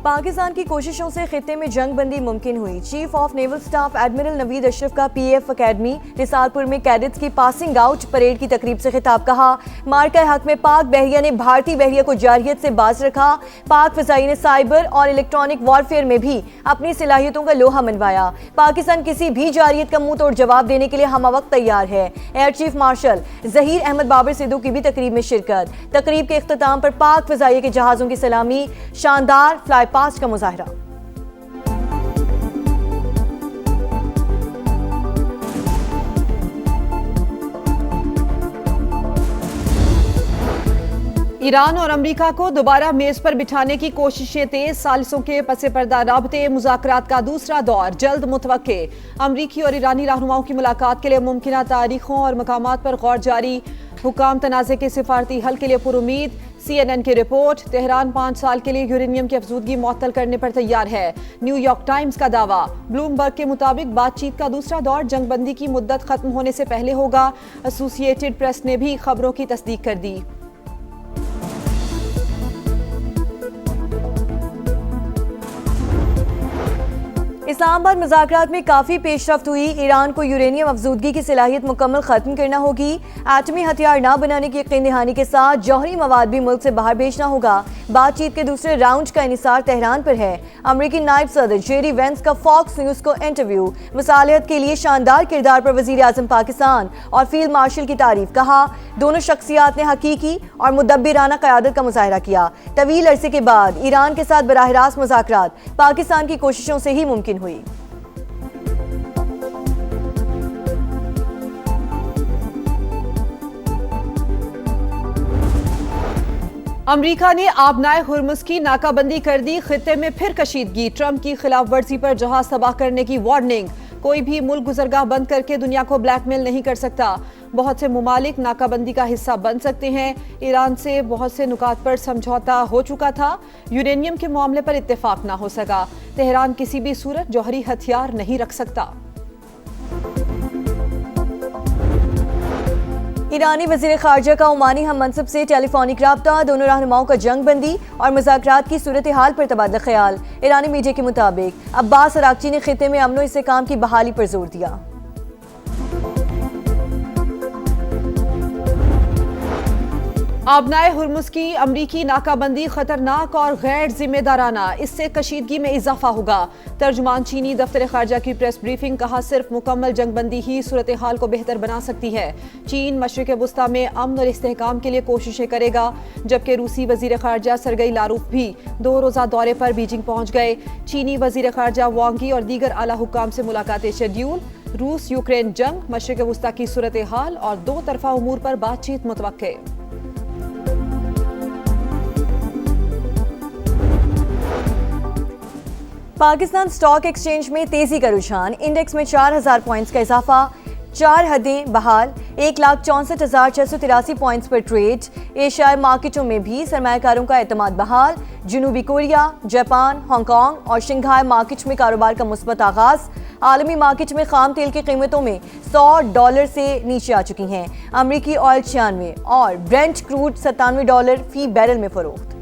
پاکستان کی کوششوں سے خطے میں جنگ بندی ممکن ہوئی۔ Chief of naval staff admiral Naveed Ashraf کا پی ایف اکیڈمی رسال پور میں کیڈٹس کی پاسنگ آؤٹ پریڈ کی تقریب سے خطاب۔ کہا مارکہ حق میں پاک بحریہ نے بھارتی بحریہ کو جارحیت سے باز رکھا۔ پاک فضائی نے سائبر اور الیکٹرانک وارفیئر میں بھی اپنی صلاحیتوں کا لوہا منوایا۔ پاکستان کسی بھی جارحیت کا منہ توڑ جواب دینے کے لیے ہمہ وقت تیار ہے۔ Air chief marshal Zaheer Ahmed Babar Sidhu کی بھی تقریب میں شرکت۔ تقریب کے اختتام پر پاک فضائیہ کے جہازوں کی سلامی، شاندار فلائی پاسٹ کا مظاہرہ۔ ایران اور امریکہ کو دوبارہ میز پر بٹھانے کی کوششیں تیز، ثالثوں کے پس پردہ رابطے، مذاکرات کا دوسرا دور جلد متوقع۔ امریکی اور ایرانی رہنماؤں کی ملاقات کے لیے ممکنہ تاریخوں اور مقامات پر غور جاری۔ حکام تنازع کے سفارتی حل کے لیے پر امید۔ سی این این کی رپورٹ، تہران 5 سال کے لیے یورینیم کی افزودگی معطل کرنے پر تیار ہے۔ نیو یارک ٹائمز کا دعویٰ، بلومبرگ کے مطابق بات چیت کا دوسرا دور جنگ بندی کی مدت ختم ہونے سے پہلے ہوگا۔ ایسوسی ایٹڈ پریس نے بھی خبروں کی تصدیق کر دی۔ اسلام آباد مذاکرات میں کافی پیش رفت ہوئی۔ ایران کو یورینیم افزودگی کی صلاحیت مکمل ختم کرنا ہوگی۔ ایٹمی ہتھیار نہ بنانے کی یقین دہانی کے ساتھ جوہری مواد بھی ملک سے باہر بھیجنا ہوگا۔ بات چیت کے دوسرے راؤنڈ کا انحصار تہران پر ہے۔ امریکی نائب صدر جیری وینس کا فاکس نیوز کو انٹرویو۔ مصالحت کے لیے شاندار کردار پر وزیر اعظم پاکستان اور فیلڈ مارشل کی تعریف۔ کہا دونوں شخصیات نے حقیقی اور مدبرانہ قیادت کا مظاہرہ کیا۔ طویل عرصے کے بعد ایران کے ساتھ براہ راست مذاکرات پاکستان کی کوششوں سے ہی ممکن ہوئی۔ امریکہ نے آبنائے ہرمز کی ناکہ بندی کر دی، خطے میں پھر کشیدگی، ٹرمپ کی خلاف ورزی پر جہاز تباہ کرنے کی وارننگ۔ کوئی بھی ملک گزرگاہ بند کر کے دنیا کو بلیک میل نہیں کر سکتا۔ بہت سے ممالک ناکہ بندی کا حصہ بن سکتے ہیں۔ ایران سے بہت سے نکات پر سمجھوتا ہو چکا تھا، یورینیم کے معاملے پر اتفاق نہ ہو سکا۔ تہران کسی بھی صورت جوہری ہتھیار نہیں رکھ سکتا۔ ایرانی وزیر خارجہ کا عمانی ہم منصب سے ٹیلی فونک رابطہ، دونوں رہنماؤں کا جنگ بندی اور مذاکرات کی صورتحال پر تبادلہ خیال۔ ایرانی میڈیا کے مطابق عباس اراغچی نے خطے میں امن و استحکام کی بحالی پر زور دیا۔ آبنائے ہرمز کی امریکی ناکہ بندی خطرناک اور غیر ذمہ دارانہ، اس سے کشیدگی میں اضافہ ہوگا۔ ترجمان چینی دفتر خارجہ کی پریس بریفنگ، کہا صرف مکمل جنگ بندی ہی صورتحال کو بہتر بنا سکتی ہے۔ چین مشرق وسطیٰ میں امن اور استحکام کے لیے کوششیں کرے گا، جبکہ روسی وزیر خارجہ سرگئی لاروف بھی 2 روزہ دورے پر بیجنگ پہنچ گئے۔ چینی وزیر خارجہ وانگ یی اور دیگر اعلیٰ حکام سے ملاقاتیں شیڈیول۔ روس یوکرین جنگ، مشرق وسطیٰ کی صورتحال اور 2 طرفہ امور پر بات چیت متوقع۔ پاکستان سٹاک ایکسچینج میں تیزی کا رجحان، انڈیکس میں 4000 پوائنٹس کا اضافہ، 4 حدیں بحال، 1,64,683 پوائنٹس پر ٹریڈ۔ ایشیائی مارکیٹوں میں بھی سرمایہ کاروں کا اعتماد بحال، جنوبی کوریا، جاپان، ہانگ کانگ اور شنگھائی مارکیٹ میں کاروبار کا مثبت آغاز۔ عالمی مارکیٹ میں خام تیل کی قیمتوں میں $100 سے نیچے آ چکی ہیں۔ امریکی آئل 96 اور برنٹ کروڈ $97 فی بیرل میں فروخت۔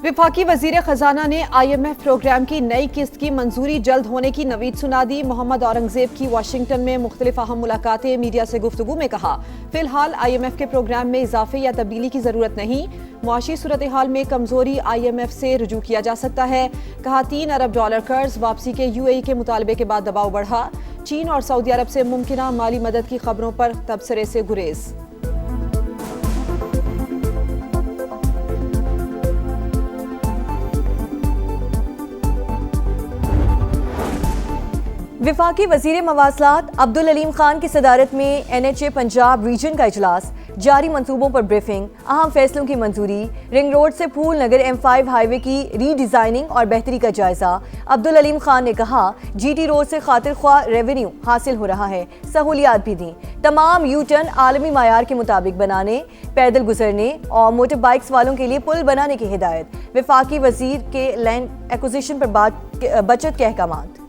وفاقی وزیر خزانہ نے آئی ایم ایف پروگرام کی نئی قسط کی منظوری جلد ہونے کی نوید سنا دی۔ محمد اورنگزیب کی واشنگٹن میں مختلف اہم ملاقاتیں، میڈیا سے گفتگو میں کہا فی الحال آئی ایم ایف کے پروگرام میں اضافے یا تبدیلی کی ضرورت نہیں۔ معاشی صورتحال میں کمزوری آئی ایم ایف سے رجوع کیا جا سکتا ہے۔ کہا $3 ارب قرض واپسی کے یو اے ای کے مطالبے کے بعد دباؤ بڑھا۔ چین اور سعودی عرب سے ممکنہ مالی مدد کی خبروں پر تبصرے سے گریز۔ وفاقی وزیر مواصلات عبدالعلیم خان کی صدارت میں N H A Punjab region کا اجلاس، جاری منصوبوں پر بریفنگ، اہم فیصلوں کی منظوری، رنگ روڈ سے پھول نگر M5 ہائی وے کی ری ڈیزائننگ اور بہتری کا جائزہ۔ عبدالعلیم خان نے کہا جی ٹی روڈ سے خاطر خواہ ریونیو حاصل ہو رہا ہے، سہولیات بھی دیں، تمام یو ٹرن عالمی معیار کے مطابق بنانے، پیدل گزرنے اور موٹر بائکس والوں کے لیے پل بنانے کی ہدایت۔ وفاقی وزیر کے لینڈ ایکوزیشن پر بچت کے احکامات۔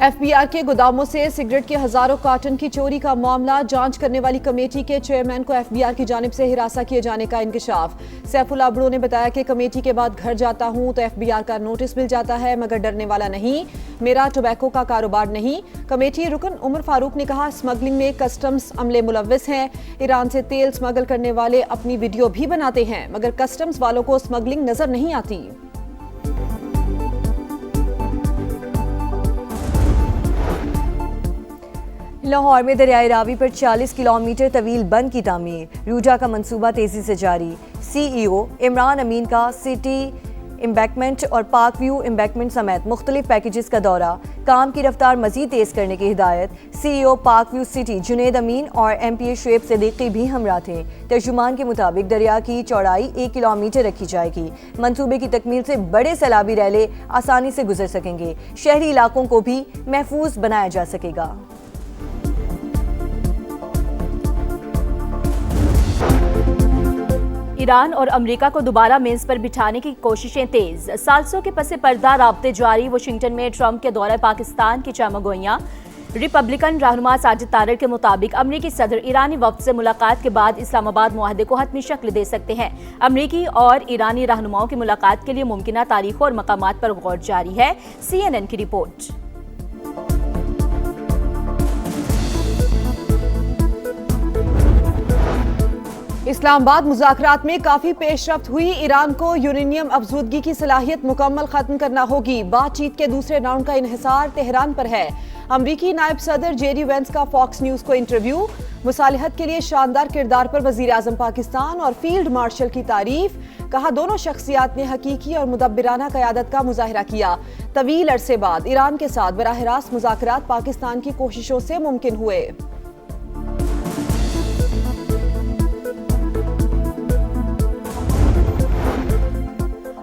FBR के गोदामों से सिगरेट के हजारों कार्टन की चोरी का मामला, जांच करने वाली कमेटी के चेयरमैन को FBR की जानिब से हिरासा किए जाने का इंकशाफ। सैफुल्लाह अबड़ो ने बताया कि कमेटी के बाद घर जाता हूं तो FBR का नोटिस मिल जाता है, मगर डरने वाला नहीं, मेरा टोबैको का कारोबार नहीं। कमेटी रुकन उमर फारूक ने कहा, स्मगलिंग में कस्टम्स अमले मुलव्विस हैं। ईरान से तेल स्मगल करने वाले अपनी वीडियो भी बनाते हैं, मगर कस्टम्स वालों को स्मगलिंग नजर नहीं आती। लाहौर में दरियाए रावी पर 40 किलोमीटर तवील बंद की तामीर, रूजा का मंसूबा तेजी से जारी। CEO इमरान अमीन का सिटी एम्बैंकमेंट और पार्क व्यू एम्बैंकमेंट समेत मुख्तलिफ पैकेजेस का दौरा, काम की रफ्तार मजीद तेज करने की हिदायत। CEO park view city Junaid Amin और MPA शुएब सिद्दीकी भी हमरा थे। तर्जुमान के मुताबिक दरिया की चौड़ाई 1 किलोमीटर रखी जाएगी। मंसूबे की तकमील से बड़े सैलाबी रैले आसानी से गुजर सकेंगे। शहरी इलाकों को भी महफूज बनाया जा सकेगा। ईरान और अमेरिका को दोबारा मेज पर बिठाने की कोशिशें तेज, सालसों के पसे पर्दा राब्ते जारी। वाशिंगटन में ट्रंप के दौरे पाकिस्तान की चामागोइयां। रिपब्लिकन रहनुमा साजिद तारर के मुताबिक अमरीकी सदर ईरानी वफ्द से मुलाकात के बाद इस्लामाबाद मुआहदे को हतमी शक्ल दे सकते हैं। अमरीकी और ईरानी रहनुमाओं की मुलाकात के लिए मुमकिना तारीखों और मकामात पर गौर जारी है। CNN की रिपोर्ट। इस्लामाबाद मुज़ाकरात में काफी पेशरफ्त हुई। ईरान को यूरेनियम अफजूदगी की सलाहियत मुकम्मल खत्म करना होगी। बातचीत के दूसरे राउंड का इन्हिसार तेहरान पर है। अमरीकी नायब सदर JD वेंस का फॉक्स न्यूज को इंटरव्यू। मुसालिहत के लिए शानदार किरदार पर वजीर आजम पाकिस्तान और फील्ड मार्शल की तारीफ। कहा, दोनों शख्सियात ने हकीकी और मुदब्बिराना क़यादत का मुजाहिरा किया। तवील अरसे बाद ईरान के साथ बराह रास्त मुज़ाकरात पाकिस्तान की कोशिशों से मुमकिन हुए।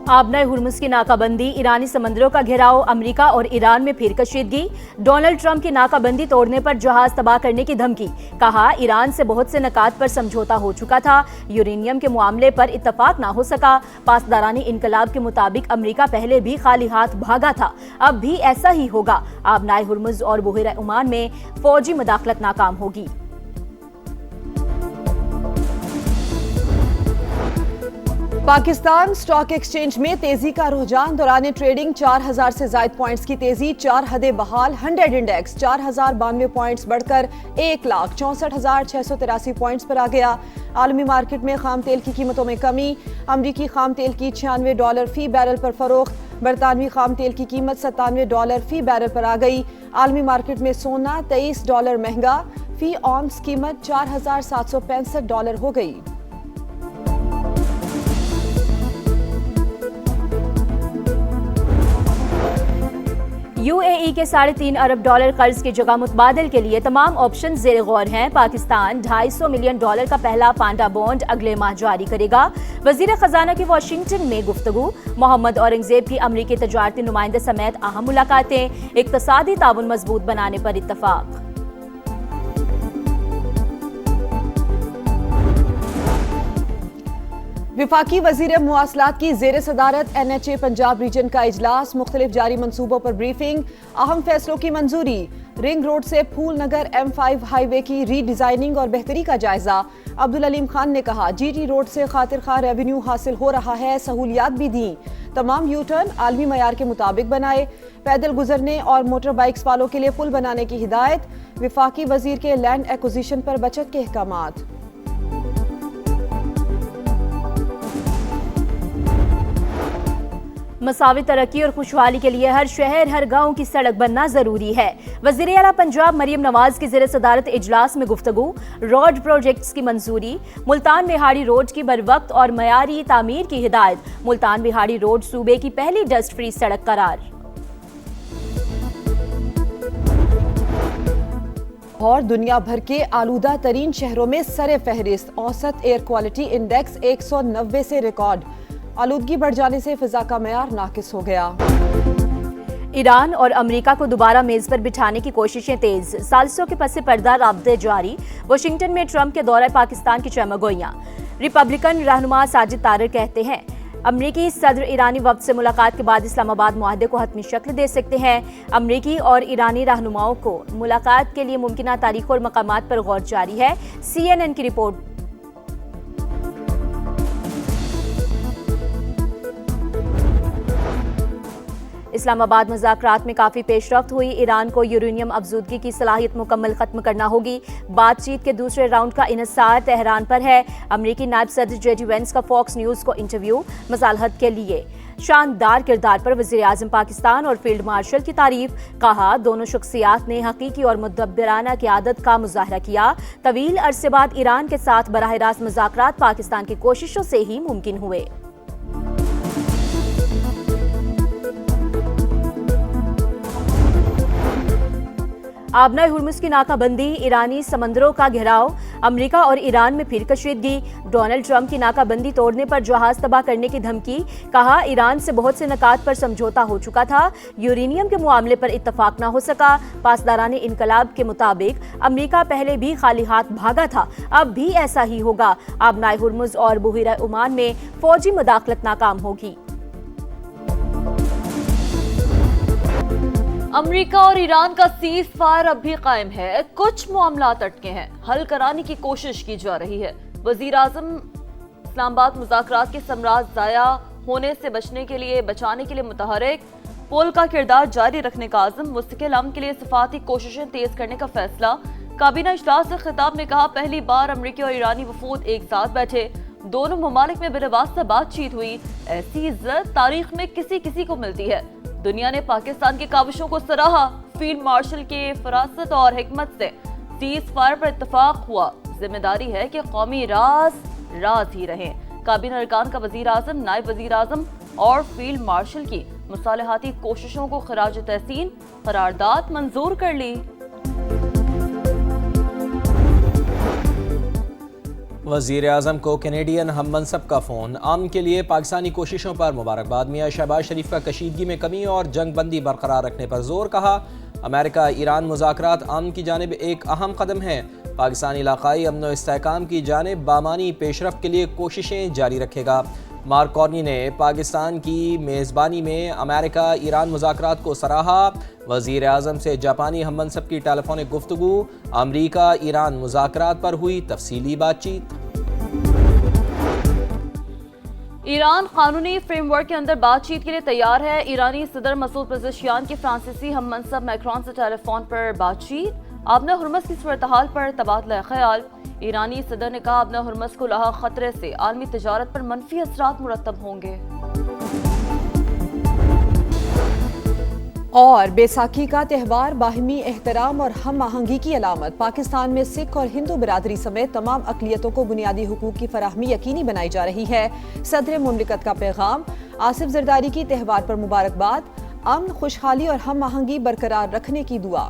आबनाए हुर्मुज़ की नाकाबंदी, ईरानी समंदरों का घेराव, अमेरिका और ईरान में फिर कशीदगी। डोनाल्ड ट्रंप की नाकाबंदी तोड़ने पर जहाज तबाह करने की धमकी। कहा, ईरान से बहुत से नकात पर समझौता हो चुका था, यूरेनियम के मामले पर इत्तफाक ना हो सका। पासदारानी इनकलाब के मुताबिक अमेरिका पहले भी खाली हाथ भागा था, अब भी ऐसा ही होगा। आबनाए हुर्मुज़ और बुहैरा ओमान में फौजी मुदाखलत नाकाम होगी। पाकिस्तान स्टॉक एक्सचेंज में तेजी का रुझान। दौरान ट्रेडिंग 4000 से ज्यादा पॉइंट्स की तेजी, 4 हदें बहाल। 100 इंडेक्स 4092 पॉइंट्स बढ़कर 1,64,683 पॉइंट्स पर आ गया। आलमी मार्केट में खाम तेल की कीमतों में कमी। अमरीकी खाम तेल की $96 फी बैरल पर फरोख्त। बरतानवी खाम तेल की कीमत $97 फी बैरल पर आ गई। आलमी मार्केट में सोना $23 महंगा, फी ऑन्स कीमत $4765 हो गई। UAE के $3.5 अरब कर्ज की जगह मुतबादल के लिए तमाम ऑप्शन जेर गौर हैं। पाकिस्तान $250 मिलियन का पहला पांडा बॉन्ड अगले माह जारी करेगा। वजीर खजाना की वाशिंगटन में गुफ्तगू। मोहम्मद औरंगजेब की अमरीकी तजारती नुमाइंदे समेत अहम मुलाकातें। इक्तसादी ताउन मजबूत बनाने पर इत्तफाक। विफाकी वजीर मुवासलात की जेर सदारत NHA पंजाब रीजन का इजलास। मुख्तलिफ जारी मंसूबों पर ब्रीफिंग। अहम फैसलों की मंजूरी। रिंग रोड से फूल नगर M5 हाईवे की रीडिजाइनिंग और बेहतरी का जायजा। अब्दुल अलीम खान ने कहा, GT रोड से खातिर खा रेवेन्यू हासिल हो रहा है, सहूलियात भी दी। तमाम यू टर्न आलमी मयार के मुताबिक बनाए। पैदल गुजरने और मोटर बाइक्स वालों के लिए पुल बनाने की हिदायत। विफाकी वजीर के लैंड एक्विजिशन पर बचत के अहकामात। मसावी तरक्की और खुशहाली के लिए हर शहर हर गांव की सड़क बनना जरूरी है। वज़ीर आला पंजाब मरियम नवाज की ज़ेर सदारत इजलास में गुफ्तगू। रोड प्रोजेक्ट्स की मंजूरी। मुल्तान बिहाड़ी रोड की बरवक्त और मयारी तामीर की हिदायत। मुल्तान बिहाड़ी रोड सूबे की पहली डस्ट फ्री सड़क करार। और दुनिया भर के आलूदा तरीन शहरों में सरे फहरिस्त। औसत एयर क्वालिटी इंडेक्स 190 से रिकॉर्ड। आलूदगी बढ़ जाने से फिजा का मयार नाकिस हो गया। ईरान और अमेरिका को दोबारा मेज पर बिठाने की कोशिशें तेज, सालिसों के पसे पर्दा राब्ते जारी। वाशिंगटन में ट्रंप के दौरे पाकिस्तान की चमगोइयां। रिपब्लिकन रहनुमा साजिद तारर कहते हैं, अमरीकी सदर ईरानी वफ्द से मुलाकात के बाद इस्लामाबाद मुआहदे को हतमी शक्ल दे सकते हैं। अमरीकी और ईरानी रहनुमाओं को मुलाकात के लिए मुमकिना तारीख और मकामात पर गौर जारी है। CNN की रिपोर्ट। इस्लामाबाद मुज़ाकरात में काफ़ी पेशरफ्त हुई। ईरान को यूरेनियम अफजूदगी की सलाहियत मुकम्मल ख़त्म करना होगी। बातचीत के दूसरे राउंड का इन्हिसार तेहरान पर है। अमरीकी नायब सदर JD Vance का फॉक्स न्यूज़ को इंटरव्यू। मसालहत के लिए शानदार किरदार पर वज़ीर आज़म पाकिस्तान और फील्ड मार्शल की तारीफ। कहा, दोनों शख्सियात ने हकीकी और मुदब्बिराना क़ियादत का मुज़ाहरा किया। तवील अरसे बाद ईरान के साथ बराह रास्त मुज़ाकरात पाकिस्तान की कोशिशों से ही मुमकिन हुए। आबनाए हुर्मुज़ की नाकाबंदी, ईरानी समंदरों का घेराव, अमेरिका और ईरान में फिर कशीदगी, डोनाल्ड ट्रंप की नाकाबंदी तोड़ने पर जहाज तबाह करने की धमकी। कहा, ईरान से बहुत से नकात पर समझौता हो चुका था, यूरेनियम के मामले पर इत्तफाक न हो सका। पासदाराने इनकलाब के मुताबिक अमेरिका पहले भी खाली हाथ भागा था, अब भी ऐसा ही होगा। आबनाए हुर्मुज़ और बुहिरा ओमान में फौजी मुदाखलत नाकाम होगी। अमेरिका और ईरान का सीज फायर अब भी कायम है। कुछ मामलात अटके हैं, हल कराने की कोशिश की जा रही है। वजीर आजम इस्लामाबाद मुज़ाकरात के समराज ज़ाया होने से बचाने के लिए मुतहरिक। पोल का किरदार जारी रखने का आज़म। मुस्तकिल अमन के लिए सफारती कोशिशें तेज करने का फैसला। काबीना इजलास से खिताब में कहा, पहली बार अमेरिकी और ईरानी वफूद एक साथ बैठे। दोनों ममालिक में बिलावास्ता बातचीत हुई। ऐसी इज्जत तारीख में किसी को मिलती है। दुनिया ने पाकिस्तान की काविशों को सराहा। फील्ड मार्शल के फरासत और हिकमत से सीज फायर पर इत्तफाक हुआ। जिम्मेदारी है कि कौमी राज ही रहें। काबीना अरकान का वजीर आजम, नायब वजीर आजम और फील्ड मार्शल की मुसालहाती कोशिशों को खराज तहसीन। करारदाद मंजूर कर ली। वज़ीर आज़म को कैनेडियन हम मनसब का फ़ोन। अमन के लिए पाकिस्तानी कोशिशों पर मुबारकबाद। मियां शहबाज शरीफ का कशीदगी में कमी और जंग बंदी बरकरार रखने पर जोर। कहा, अमेरिका ईरान मुज़ाकरात अमन की जानिब एक अहम कदम है। पाकिस्तान इलाकाई अमन व इस्तेहकाम की जानिब बामानी पेशरफ के लिए कोशिशें जारी रखेगा। मार्क कार्नी ने पाकिस्तान की मेज़बानी में अमेरिका ईरान मुज़ाकरात को सराहा। वज़ीर आज़म से जापानी हम मनसब की टेलीफोनिक गुफ्तगू। अमरीका ईरान मुज़ाकरात पर हुई तफसीली बातचीत। ईरान कानूनी फ्रेमवर्क के अंदर बातचीत के लिए तैयार है। ईरानी सदर मसूद पेज़ेश्कियान की फ्रांसीसी हम मनसब मैक्रोन से टेलीफोन पर बातचीत। आबना हुर्मुज़ की सूरत-ए-हाल पर तबादला ख्याल। ईरानी सदर ने कहा, आबना हुर्मुज़ को लाहक खतरे से आलमी तिजारत पर मनफी असरात मुरतब होंगे। और बैसाखी का त्यौहार बाहमी एहतराम और हम आहंगी की अलामत। पाकिस्तान में सिख और हिंदू बिरादरी समेत तमाम अक़लियतों को बुनियादी हुकूक की फराहमी यकीनी बनाई जा रही है। सदर मुमलिकत का पैगाम। आसिफ जरदारी की त्यौहार पर मुबारकबाद। अमन, खुशहाली और हम आहंगी बरकरार रखने की दुआ।